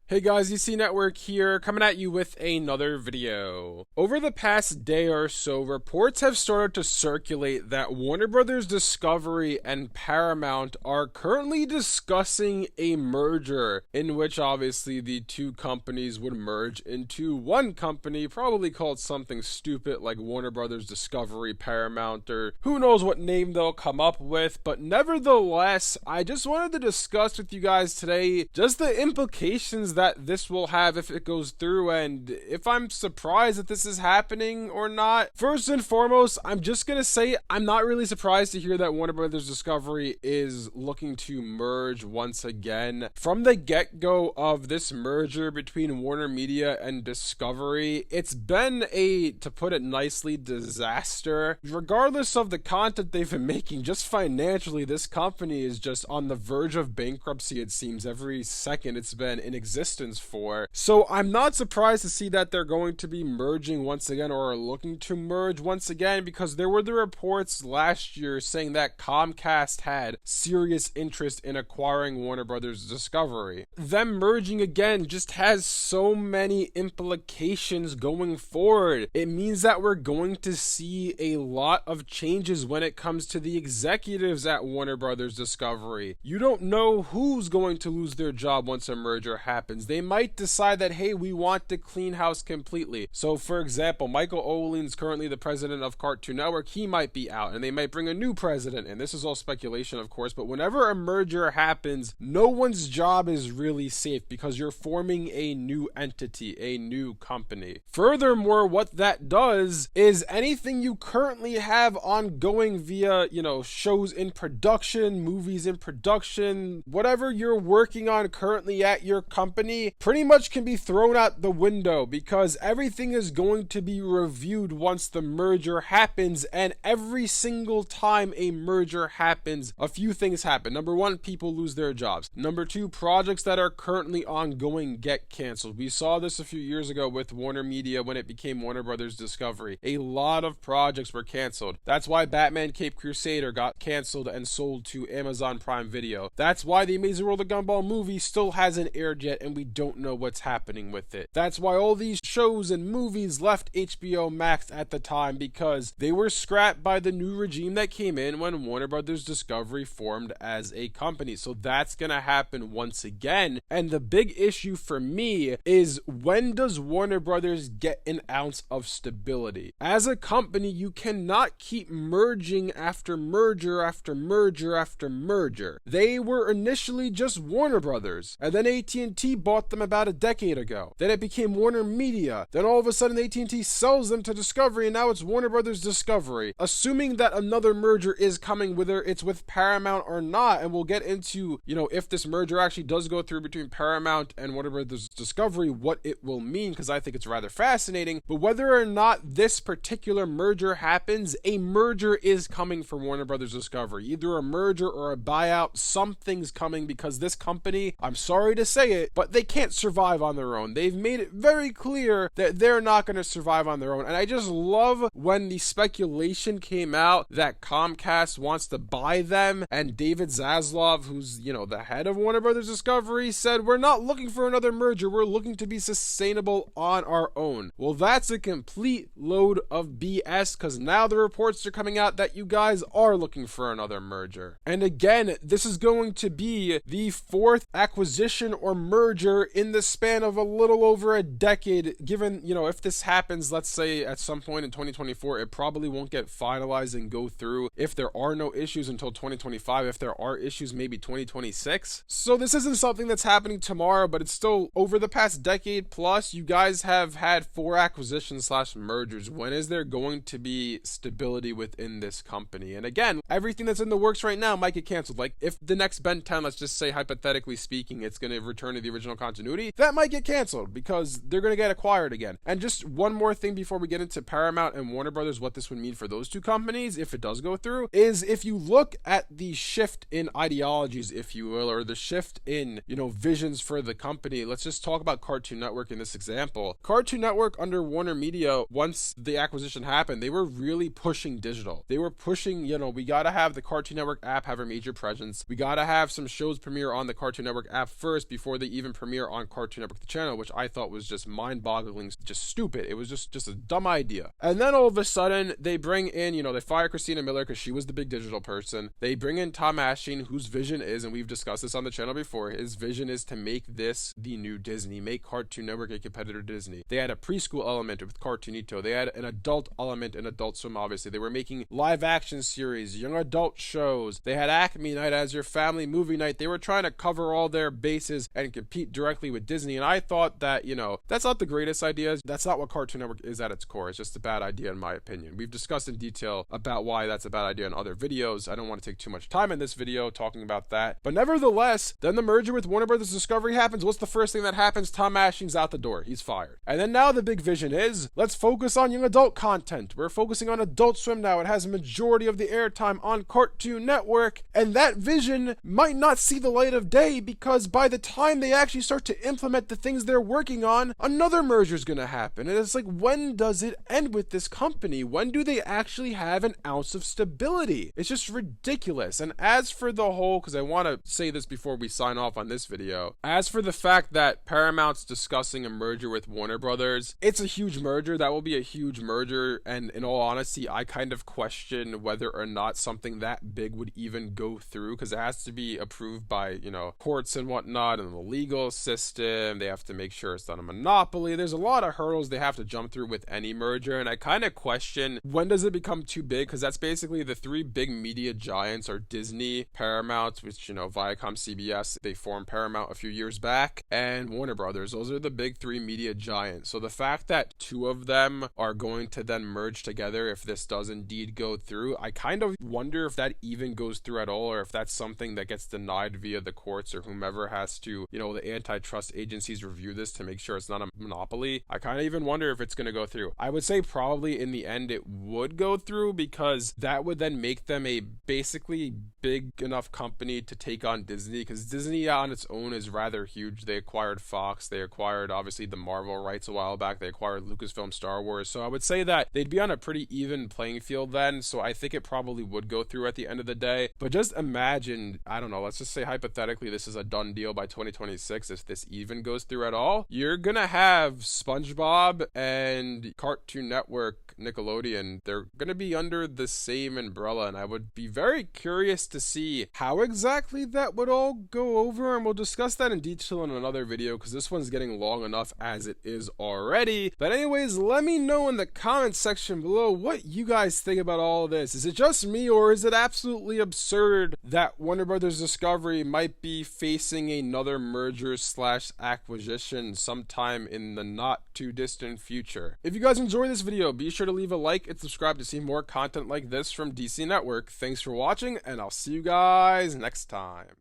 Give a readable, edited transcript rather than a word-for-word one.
Hey guys, EC Network here, coming at you with another video. Over the past day or so, reports have started to circulate that Warner Brothers Discovery and Paramount are currently discussing a merger, in which obviously the two companies would merge into one company, probably called something stupid like Warner Brothers Discovery Paramount, or who knows what name they'll come up with. But nevertheless, I just wanted to discuss with you guys today just the implications that this will have if it goes through, and if I'm surprised that this is happening or not. First and foremost, I'm just gonna say I'm not really surprised to hear that Warner Brothers Discovery is looking to merge once again. From the get-go of this merger between Warner Media and Discovery, it's been a, to put it nicely, disaster. Regardless of the content they've been making, just financially, this company is just on the verge of bankruptcy, it seems, every second it's been in existence for. So I'm not surprised to see that they're going to be merging once again, or are looking to merge once again, because there were the reports last year saying that Comcast had serious interest in acquiring Warner Brothers Discovery. Them merging again just has so many implications going forward. It means that we're going to see a lot of changes when it comes to the executives at Warner Brothers Discovery. You don't know who's going to lose their job once a merger happens. They might decide that, hey, we want to clean house completely. So, for example, Michael Olen's currently the president of Cartoon Network. He might be out, and they might bring a new president in. This is all speculation, of course, but whenever a merger happens, no one's job is really safe because you're forming a new entity, a new company. Furthermore, what that does is anything you currently have ongoing via, shows in production, movies in production, whatever you're working on currently at your company, pretty much can be thrown out the window, because everything is going to be reviewed once the merger happens. And every single time a merger happens, a few things happen. Number one, people lose their jobs. Number two, projects that are currently ongoing get canceled. We saw this a few years ago with Warner Media when it became Warner Brothers Discovery. A lot of projects were canceled. That's why Batman Cape Crusader got canceled and sold to Amazon Prime Video. That's why the Amazing World of Gumball movie still hasn't aired yet, and we don't know what's happening with it. That's why all these shows and movies left HBO Max at the time, because they were scrapped by the new regime that came in when Warner Brothers Discovery formed as a company. So that's gonna happen once again. And the big issue for me is, when does Warner Brothers get an ounce of stability? As a company, you cannot keep merging after merger after merger after merger. They were initially just Warner Brothers, and then AT&T bought them about a decade ago. Then it became Warner Media. Then all of a sudden AT&T sells them to Discovery, and now it's Warner Brothers Discovery. Assuming that another merger is coming, whether it's with Paramount or not, and we'll get into, if this merger actually does go through between Paramount and Warner Brothers Discovery, what it will mean, because I think it's rather fascinating. But whether or not this particular merger happens, a merger is coming for Warner Brothers Discovery. Either a merger or a buyout, something's coming, because this company, I'm sorry to say it, but they can't survive on their own. They've made it very clear that they're not going to survive on their own. And I just love when the speculation came out that Comcast wants to buy them, and David Zaslav, who's, the head of Warner Brothers Discovery, said, we're not looking for another merger, we're looking to be sustainable on our own. Well, that's a complete load of BS, because now the reports are coming out that you guys are looking for another merger. And again, this is going to be the fourth acquisition or merger in the span of a little over a decade. Given, if this happens, let's say at some point in 2024, it probably won't get finalized and go through. If there are no issues until 2025, if there are issues, maybe 2026. So this isn't something that's happening tomorrow, but it's still over the past decade plus, you guys have had 4 acquisitions / mergers. When is there going to be stability within this company? And again, everything that's in the works right now might get canceled. Like, if the next Ben 10, let's just say hypothetically speaking, it's going to return to the original continuity, that might get canceled because they're going to get acquired again. And just one more thing before we get into Paramount and Warner Brothers, what this would mean for those two companies if it does go through, is if you look at the shift in ideologies, if you will, or the shift in, visions for the company. Let's just talk about Cartoon Network in this example. Cartoon Network under Warner Media, once the acquisition happened, they were really pushing digital. They were pushing, we got to have the Cartoon Network app have a major presence. We got to have some shows premiere on the Cartoon Network app first before they even premiere on Cartoon Network, the channel, which I thought was just mind-boggling, just stupid. It was just a dumb idea. And then all of a sudden, they bring in, they fire Christina Miller because she was the big digital person. They bring in Tom Ashing, whose vision is, and we've discussed this on the channel before, his vision is to make this the new Disney, make Cartoon Network a competitor to Disney. They had a preschool element with Cartoonito. They had an adult element in Adult Swim, obviously. They were making live action series, young adult shows. They had Acme Night as your family movie night. They were trying to cover all their bases and compete directly with Disney. And I thought that, that's not the greatest idea. That's not what Cartoon Network is at its core. It's just a bad idea in my opinion. We've discussed in detail about why that's a bad idea in other videos. I don't want to take too much time in this video talking about that. But nevertheless, then the merger with Warner Brothers Discovery happens. What's the first thing that happens? Tom Ashing's out the door. He's fired. And then now the big vision is, let's focus on young adult content. We're focusing on Adult Swim now. It has a majority of the airtime on Cartoon Network. And that vision might not see the light of day because by the time they actually start to implement the things they're working on, another merger is going to happen. And it's like, when does it end with this company? When do they actually have an ounce of stability? It's just ridiculous. And as for the whole, because I want to say this before we sign off on this video, as for the fact that Paramount's discussing a merger with Warner Brothers, it's a huge merger. That will be a huge merger. And in all honesty, I kind of question whether or not something that big would even go through, because it has to be approved by, courts and whatnot and the legal system. They have to make sure it's not a monopoly. There's a lot of hurdles they have to jump through with any merger. And I kind of question, when does it become too big? Because that's basically the three big media giants are Disney, Paramount, which, Viacom, CBS, they formed Paramount a few years back, and Warner Brothers. Those are the big three media giants. So the fact that two of them are going to then merge together, if this does indeed go through, I kind of wonder if that even goes through at all, or if that's something that gets denied via the courts or whomever has to, the antitrust agencies review this to make sure it's not a monopoly. I kind of even wonder if it's going to go through. I would say probably in the end it would go through, because that would then make them a basically big enough company to take on Disney, because Disney on its own is rather huge. They acquired Fox, they acquired obviously the Marvel rights a while back, they acquired Lucasfilm Star Wars, so I would say that they'd be on a pretty even playing field then, so I think it probably would go through at the end of the day. But just imagine, I don't know, let's just say hypothetically this is a done deal by 2026, if this even goes through at all, you're gonna have SpongeBob and Cartoon Network, Nickelodeon, they're gonna be under the same umbrella, and I would be very curious to see how exactly that would all go over, and we'll discuss that in detail in another video because this one's getting long enough as it is already. But anyways, let me know in the comments section below what you guys think about all of this. Is it just me, or is it absolutely absurd that Warner Brothers Discovery might be facing another merger slash acquisition sometime in the not too distant future? If you guys enjoyed this video, be sure to leave a like and subscribe to see more content like this from DC Network. Thanks for watching, and I'll see you guys next time.